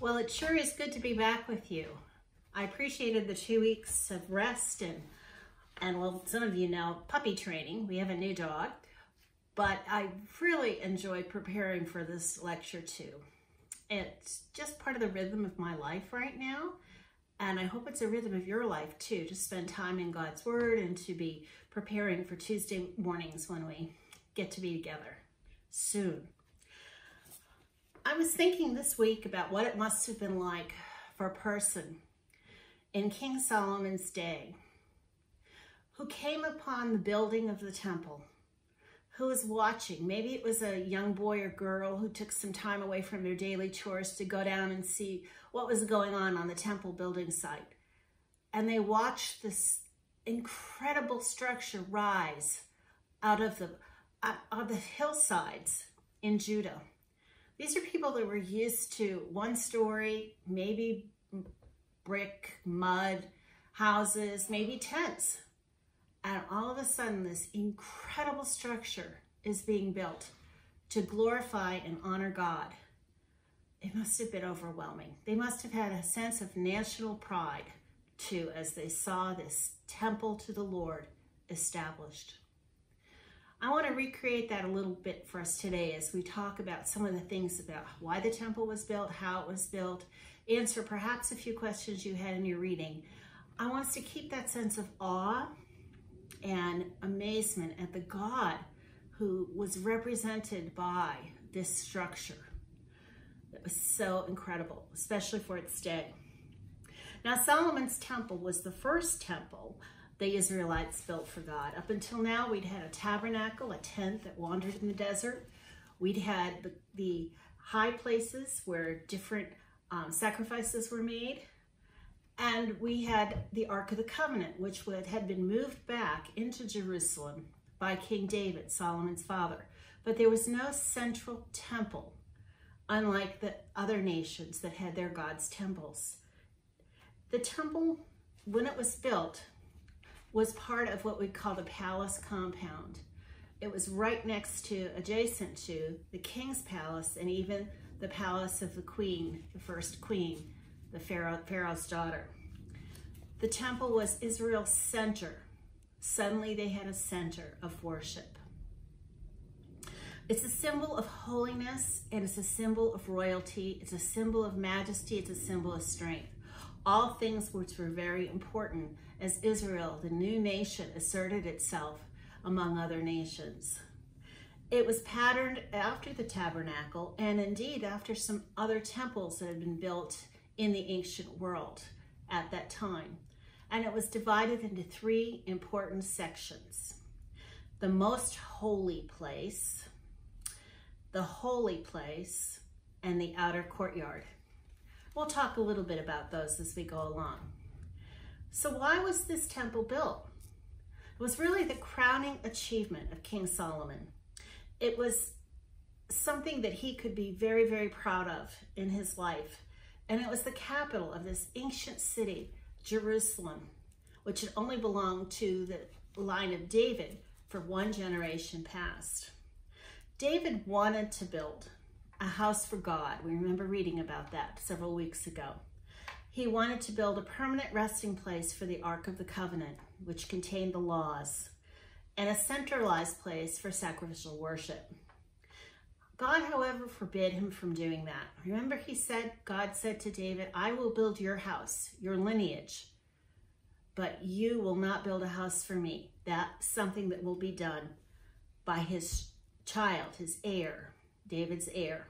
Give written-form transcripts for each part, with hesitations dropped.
Well, it sure is good to be back with you. I appreciated the 2 weeks of rest and well, some of you know, puppy training. We have a new dog, but I really enjoyed preparing for this lecture too. It's just part of the rhythm of my life right now, and I hope it's a rhythm of your life too, to spend time in God's Word and to be preparing for Tuesday mornings when we get to be together soon. I was thinking this week about what it must have been like for a person in King Solomon's day who came upon the building of the temple, who was watching. Maybe it was a young boy or girl who took some time away from their daily chores to go down and see what was going on the temple building site. And they watched this incredible structure rise out of the hillsides in Judah. These are people that were used to one story, maybe brick, mud, houses, maybe tents. And all of a sudden, this incredible structure is being built to glorify and honor God. It must have been overwhelming. They must have had a sense of national pride too, as they saw this temple to the Lord established. I want to recreate that a little bit for us today as we talk about some of the things about why the temple was built, how it was built, answer perhaps a few questions you had in your reading. I want us to keep that sense of awe and amazement at the God who was represented by this structure that was so incredible, especially for its day. Now, Solomon's temple was the first temple the Israelites built for God. Up until now, we'd had a tabernacle, a tent that wandered in the desert. We'd had the high places where different sacrifices were made. And we had the Ark of the Covenant, which had been moved back into Jerusalem by King David, Solomon's father. But there was no central temple, unlike the other nations that had their God's temples. The temple, when it was built, was part of what we call the palace compound. It was right next to, adjacent to, the king's palace and even the palace of the queen, the first queen, the Pharaoh's daughter. The temple was Israel's center. Suddenly they had a center of worship. It's a symbol of holiness, and it's a symbol of royalty. It's a symbol of majesty. It's a symbol of strength. All things which were very important as Israel, the new nation, asserted itself among other nations. It was patterned after the tabernacle and indeed after some other temples that had been built in the ancient world at that time. And it was divided into three important sections: the most holy place, the holy place, and the outer courtyard. We'll talk a little bit about those as we go along. So why was this temple built? It was really the crowning achievement of King Solomon. It was something that he could be very, very proud of in his life. And it was the capital of this ancient city, Jerusalem, which had only belonged to the line of David for one generation past. David wanted to build a house for God. We remember reading about that several weeks ago. He wanted to build a permanent resting place for the Ark of the Covenant, which contained the laws, and a centralized place for sacrificial worship. God, however, forbid him from doing that. Remember, God said to David, "I will build your house, your lineage, but you will not build a house for me." That's something that will be done by his child, his heir, David's heir.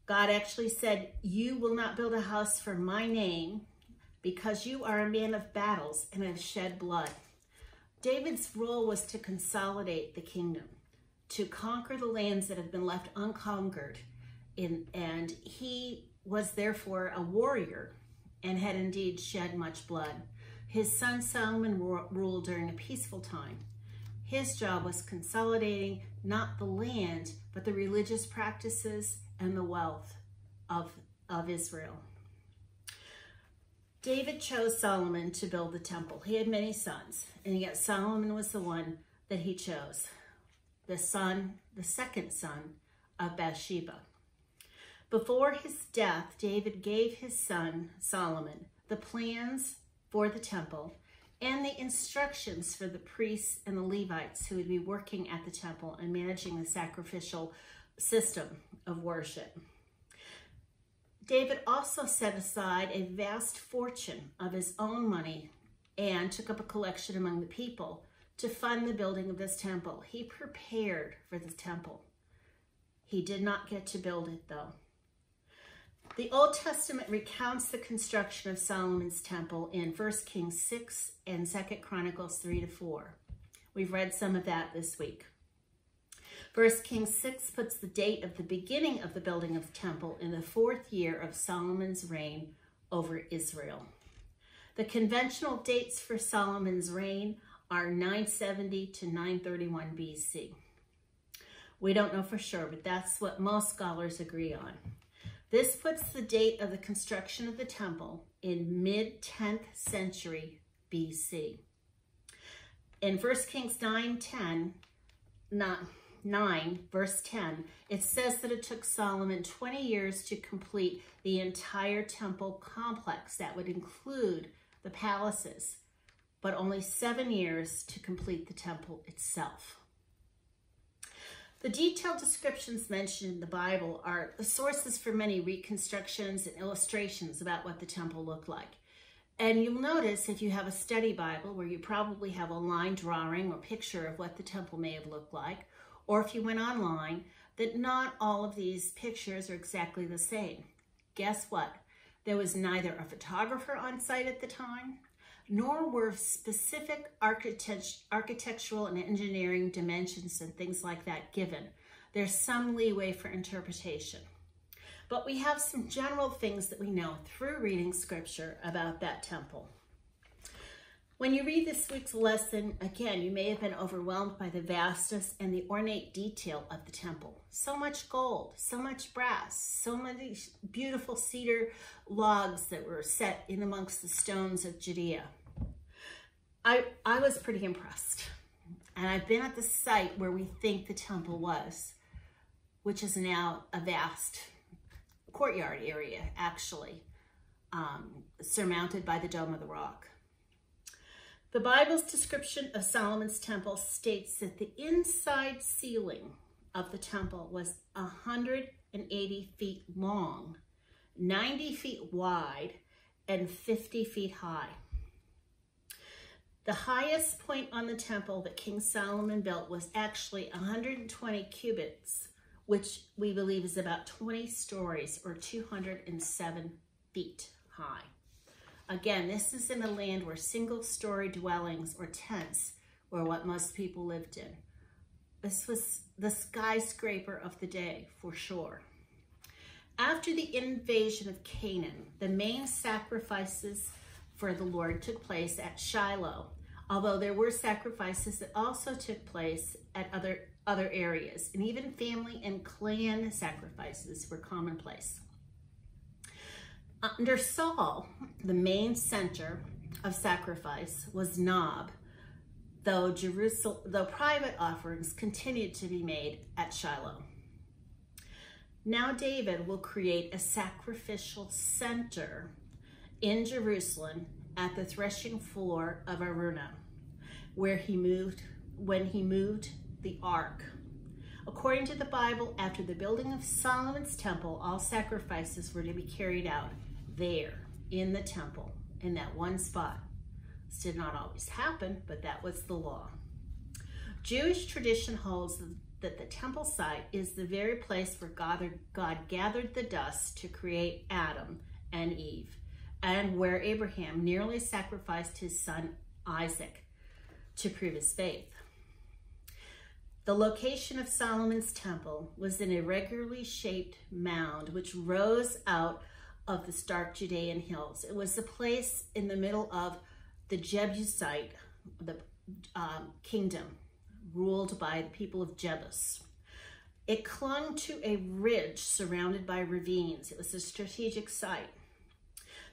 God actually said, "You will not build a house for my name because you are a man of battles and have shed blood." David's role was to consolidate the kingdom, to conquer the lands that have been left unconquered. And he was therefore a warrior and had indeed shed much blood. His son Solomon ruled during a peaceful time. His job was consolidating not the land, but the religious practices and the wealth of Israel. David chose Solomon to build the temple. He had many sons, and yet Solomon was the one that he chose, the second son of Bathsheba. Before his death, David gave his son, Solomon, the plans for the temple and the instructions for the priests and the Levites who would be working at the temple and managing the sacrificial system of worship. David also set aside a vast fortune of his own money and took up a collection among the people to fund the building of this temple. He prepared for the temple. He did not get to build it, though. The Old Testament recounts the construction of Solomon's temple in 1 Kings 6 and 2 Chronicles 3-4. We've read some of that this week. 1 Kings 6 puts the date of the beginning of the building of the temple in the 4th year of Solomon's reign over Israel. The conventional dates for Solomon's reign are 970 to 931 BC. We don't know for sure, but that's what most scholars agree on. This puts the date of the construction of the temple in mid-10th century BC. In 1 Kings 9 verse 10, it says that it took Solomon 20 years to complete the entire temple complex. That would include the palaces, but only 7 years to complete the temple itself. The detailed descriptions mentioned in the Bible are the sources for many reconstructions and illustrations about what the temple looked like. And you'll notice if you have a study Bible where you probably have a line drawing or picture of what the temple may have looked like, or if you went online, that not all of these pictures are exactly the same. Guess what? There was neither a photographer on site at the time, nor were specific architectural and engineering dimensions and things like that given. There's some leeway for interpretation. But we have some general things that we know through reading scripture about that temple. When you read this week's lesson, again, you may have been overwhelmed by the vastness and the ornate detail of the temple. So much gold, so much brass, so many beautiful cedar logs that were set in amongst the stones of Judea. I was pretty impressed. And I've been at the site where we think the temple was, which is now a vast courtyard area, actually, surmounted by the Dome of the Rock. The Bible's description of Solomon's temple states that the inside ceiling of the temple was 180 feet long, 90 feet wide, and 50 feet high. The highest point on the temple that King Solomon built was actually 120 cubits, which we believe is about 20 stories or 207 feet high. Again, this is in a land where single-story dwellings or tents were what most people lived in. This was the skyscraper of the day, for sure. After the invasion of Canaan, the main sacrifices for the Lord took place at Shiloh, although there were sacrifices that also took place at other areas, and even family and clan sacrifices were commonplace. Under Saul, the main center of sacrifice was Nob, though private offerings continued to be made at Shiloh. Now David will create a sacrificial center in Jerusalem at the Threshing Floor of Araunah, when he moved the ark. According to the Bible, after the building of Solomon's temple, all sacrifices were to be carried out there in the temple, in that one spot. This did not always happen, but that was the law. Jewish tradition holds that the temple site is the very place where God gathered the dust to create Adam and Eve, and where Abraham nearly sacrificed his son Isaac to prove his faith. The location of Solomon's temple was an irregularly shaped mound which rose out of the stark Judean hills. It was a place in the middle of the Jebusite, the kingdom, ruled by the people of Jebus. It clung to a ridge surrounded by ravines. It was a strategic site.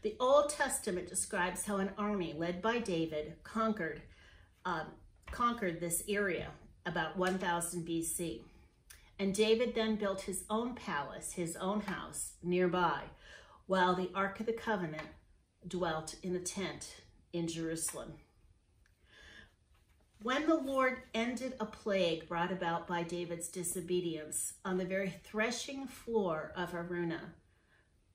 The Old Testament describes how an army led by David conquered this area about 1000 BC. And David then built his own palace, his own house nearby, while the Ark of the Covenant dwelt in a tent in Jerusalem. When the Lord ended a plague brought about by David's disobedience on the very threshing floor of Araunah,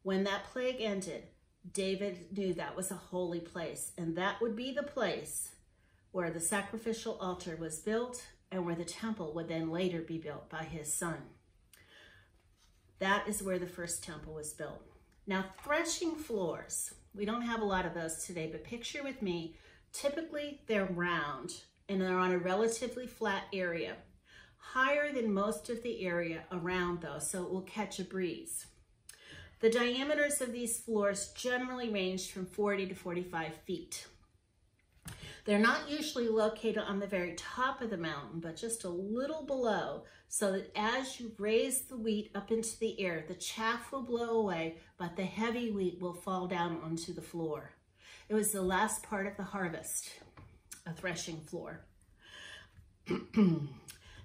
when that plague ended, David knew that was a holy place, and that would be the place where the sacrificial altar was built and where the temple would then later be built by his son. That is where the first temple was built. Now, threshing floors, we don't have a lot of those today, but picture with me, typically they're round and they're on a relatively flat area, higher than most of the area around though, so it will catch a breeze. The diameters of these floors generally range from 40 to 45 feet. They're not usually located on the very top of the mountain, but just a little below, so that as you raise the wheat up into the air, the chaff will blow away, but the heavy wheat will fall down onto the floor. It was the last part of the harvest, a threshing floor.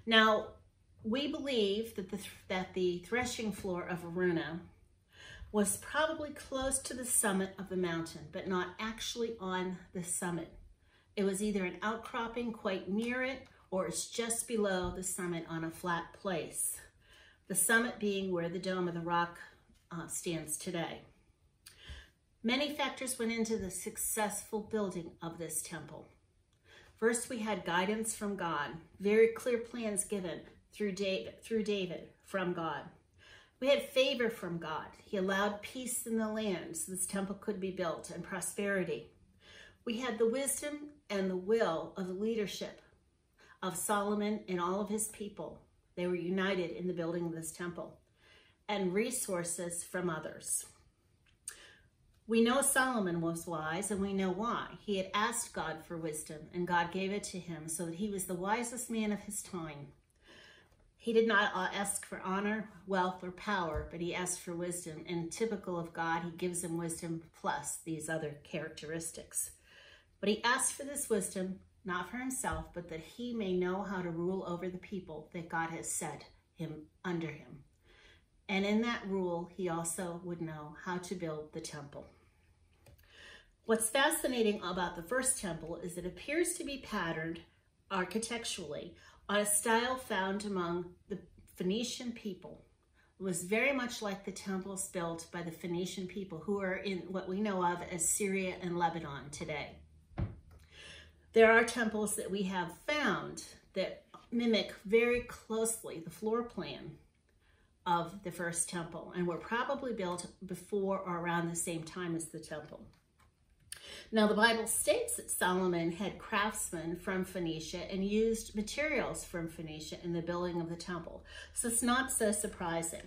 Now, we believe that the threshing floor of Araunah was probably close to the summit of the mountain, but not actually on the summit. It was either an outcropping quite near it, or it's just below the summit on a flat place. The summit being where the Dome of the Rock stands today. Many factors went into the successful building of this temple. First, we had guidance from God, very clear plans given through David from God. We had favor from God. He allowed peace in the land so this temple could be built, and prosperity. We had the wisdom and the will of the leadership of Solomon and all of his people. They were united in the building of this temple, and resources from others. We know Solomon was wise, and we know why. He had asked God for wisdom, and God gave it to him so that he was the wisest man of his time. He did not ask for honor, wealth, or power, but he asked for wisdom. And typical of God, he gives him wisdom plus these other characteristics. But he asked for this wisdom, not for himself, but that he may know how to rule over the people that God has set him under him. And in that rule, he also would know how to build the temple. What's fascinating about the first temple is it appears to be patterned architecturally on a style found among the Phoenician people. It was very much like the temples built by the Phoenician people, who are in what we know of as Syria and Lebanon today. There are temples that we have found that mimic very closely the floor plan of the first temple, and were probably built before or around the same time as the temple. Now, the Bible states that Solomon had craftsmen from Phoenicia and used materials from Phoenicia in the building of the temple. So it's not so surprising.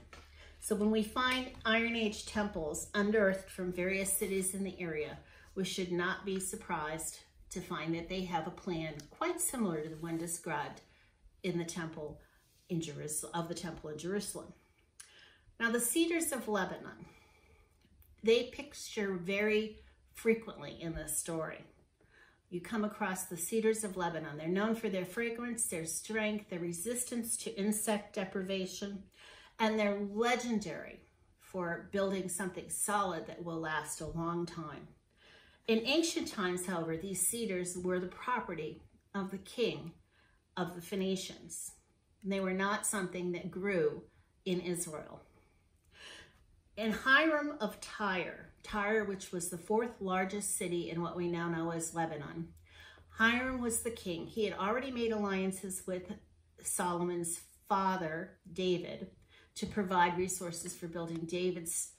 So when we find Iron Age temples unearthed from various cities in the area, we should not be surprised to find that they have a plan quite similar to the one described in the temple in Jerusalem, Now, the Cedars of Lebanon, they picture very frequently in this story. You come across the Cedars of Lebanon. They're known for their fragrance, their strength, their resistance to insect deprivation, and they're legendary for building something solid that will last a long time. In ancient times, however, these cedars were the property of the king of the Phoenicians. They were not something that grew in Israel. In Hiram of Tyre, which was the fourth largest city in what we now know as Lebanon, Hiram was the king. He had already made alliances with Solomon's father, David, to provide resources for building David's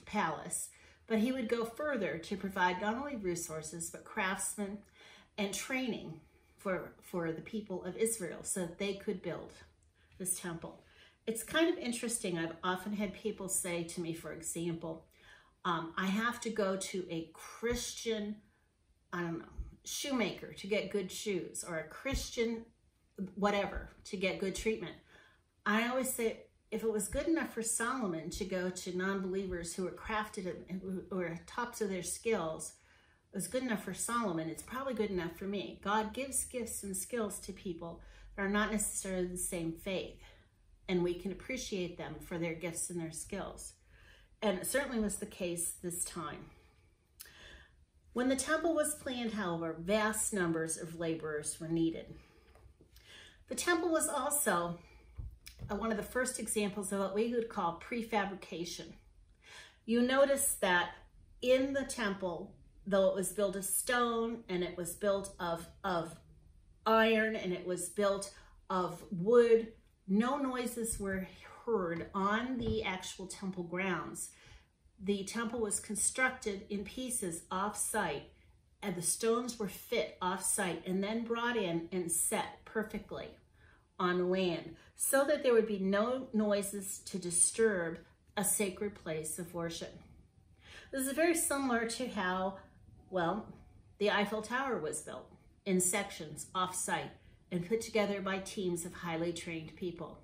palace. But he would go further to provide not only resources, but craftsmen and training for the people of Israel so that they could build this temple. It's kind of interesting. I've often had people say to me, for example, I have to go to a Christian, shoemaker to get good shoes, or a Christian whatever to get good treatment. I always say, if it was good enough for Solomon to go to non-believers who were crafted and who were tops of their skills, it was good enough for Solomon, it's probably good enough for me. God gives gifts and skills to people, are not necessarily the same faith, and we can appreciate them for their gifts and their skills. And it certainly was the case this time. When the temple was planned, however, vast numbers of laborers were needed. The temple was also one of the first examples of what we would call prefabrication. You notice that in the temple, though it was built of stone and it was built of iron and it was built of wood, no noises were heard on the actual temple grounds. The temple was constructed in pieces off-site, and the stones were fit off-site and then brought in and set perfectly on land so that there would be no noises to disturb a sacred place of worship. This is very similar to how, well, the Eiffel Tower was built in sections off-site and put together by teams of highly trained people.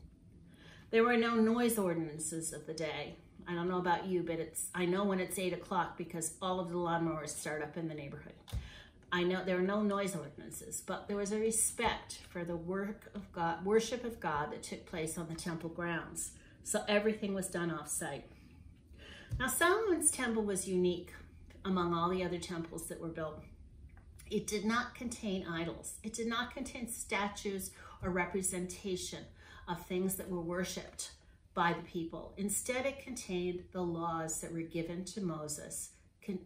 There were no noise ordinances of the day. I don't know about you, but I know when it's 8 o'clock because all of the lawnmowers start up in the neighborhood. I know there were no noise ordinances, but there was a respect for the work of God, worship of God that took place on the temple grounds. So everything was done off-site. Now, Solomon's temple was unique among all the other temples that were built. It did not contain idols. It did not contain statues or representation of things that were worshipped by the people. Instead, it contained the laws that were given to Moses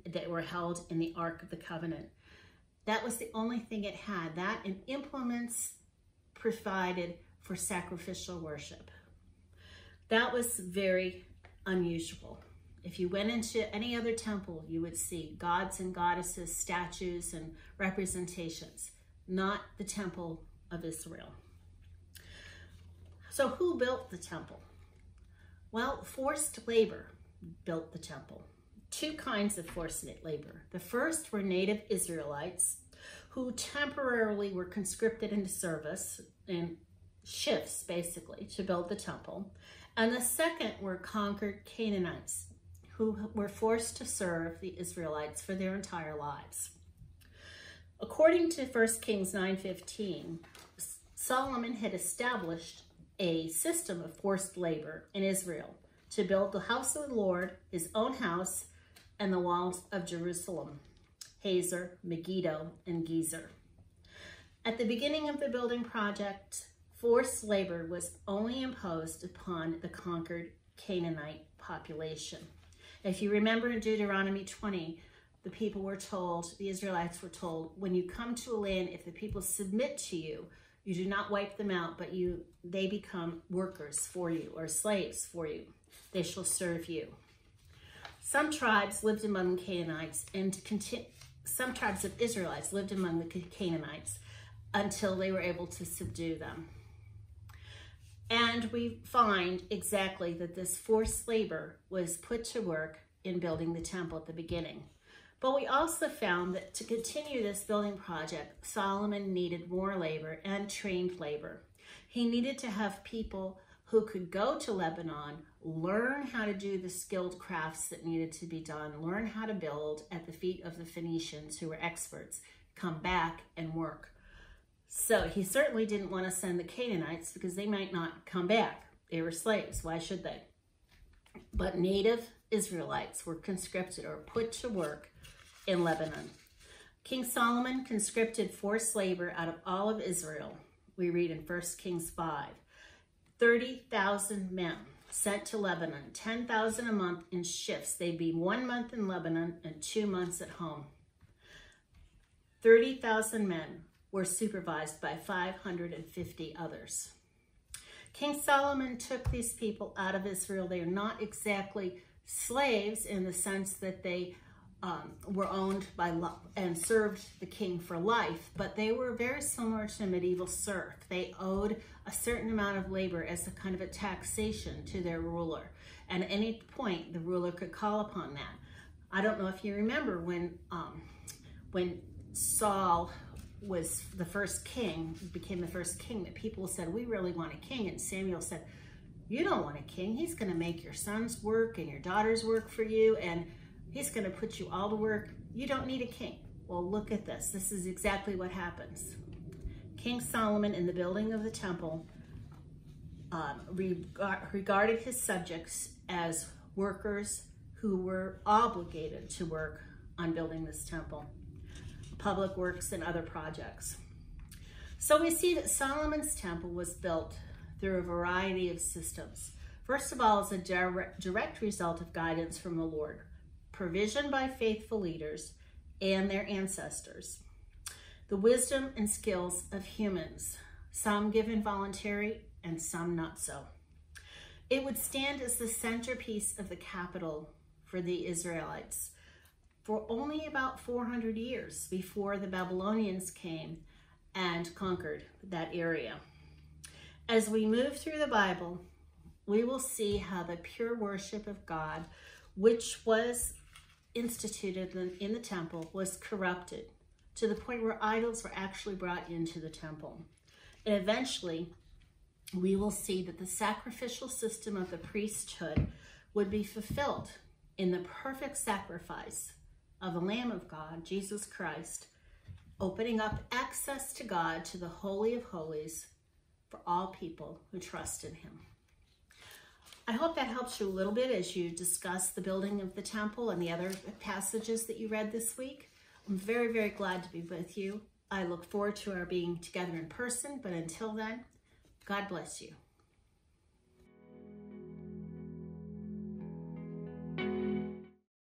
that were held in the Ark of the Covenant. That was the only thing it had. That and implements provided for sacrificial worship. That was very unusual. If you went into any other temple, you would see gods and goddesses, statues and representations, not the temple of Israel. So who built the temple? Well, forced labor built the temple. Two kinds of forced labor. The first were native Israelites who temporarily were conscripted into service in shifts, basically, to build the temple. And the second were conquered Canaanites who were forced to serve the Israelites for their entire lives. According to 1 Kings 9:15, Solomon had established a system of forced labor in Israel to build the house of the Lord, his own house, and the walls of Jerusalem, Hazor, Megiddo, and Gezer. At the beginning of the building project, forced labor was only imposed upon the conquered Canaanite population. If you remember in Deuteronomy 20, the people were told, the Israelites were told, when you come to a land, if the people submit to you, you do not wipe them out, but they become workers for you or slaves for you. They shall serve you. Some tribes lived among Canaanites some tribes of Israelites lived among the Canaanites until they were able to subdue them. And we find exactly that this forced labor was put to work in building the temple at the beginning. But we also found that to continue this building project, Solomon needed more labor and trained labor. He needed to have people who could go to Lebanon, learn how to do the skilled crafts that needed to be done, learn how to build at the feet of the Phoenicians who were experts, come back and work. So he certainly didn't want to send the Canaanites because they might not come back. They were slaves. Why should they? But native Israelites were conscripted or put to work in Lebanon. King Solomon conscripted forced labor out of all of Israel. We read in 1 Kings 5. 30,000 men sent to Lebanon, 10,000 a month in shifts. They'd be 1 month in Lebanon and 2 months at home. 30,000 men were supervised by 550 others. King Solomon took these people out of Israel. They are not exactly slaves in the sense that they were owned by and served the king for life, but they were very similar to a medieval serf. They owed a certain amount of labor as a kind of a taxation to their ruler. And at any point, the ruler could call upon that. I don't know if you remember when Saul was the first king, became the first king, that people said, we really want a king. And Samuel said, you don't want a king. He's going to make your sons work and your daughters work for you, and he's going to put you all to work. You don't need a king. Well, look at this. This is exactly what happens. King Solomon, in the building of the temple, regarded his subjects as workers who were obligated to work on building this temple, public works and other projects. So we see that Solomon's temple was built through a variety of systems. First of all, as a direct result of guidance from the Lord, provision by faithful leaders and their ancestors, the wisdom and skills of humans, some given voluntary and some not so. It would stand as the centerpiece of the capital for the Israelites for only about 400 years before the Babylonians came and conquered that area. As we move through the Bible, we will see how the pure worship of God, which was instituted in the temple, was corrupted to the point where idols were actually brought into the temple. And eventually, we will see that the sacrificial system of the priesthood would be fulfilled in the perfect sacrifice of the Lamb of God, Jesus Christ, opening up access to God, to the Holy of Holies, for all people who trust in him. I hope that helps you a little bit as you discuss the building of the temple and the other passages that you read this week. I'm very, very glad to be with you. I look forward to our being together in person, but until then, God bless you.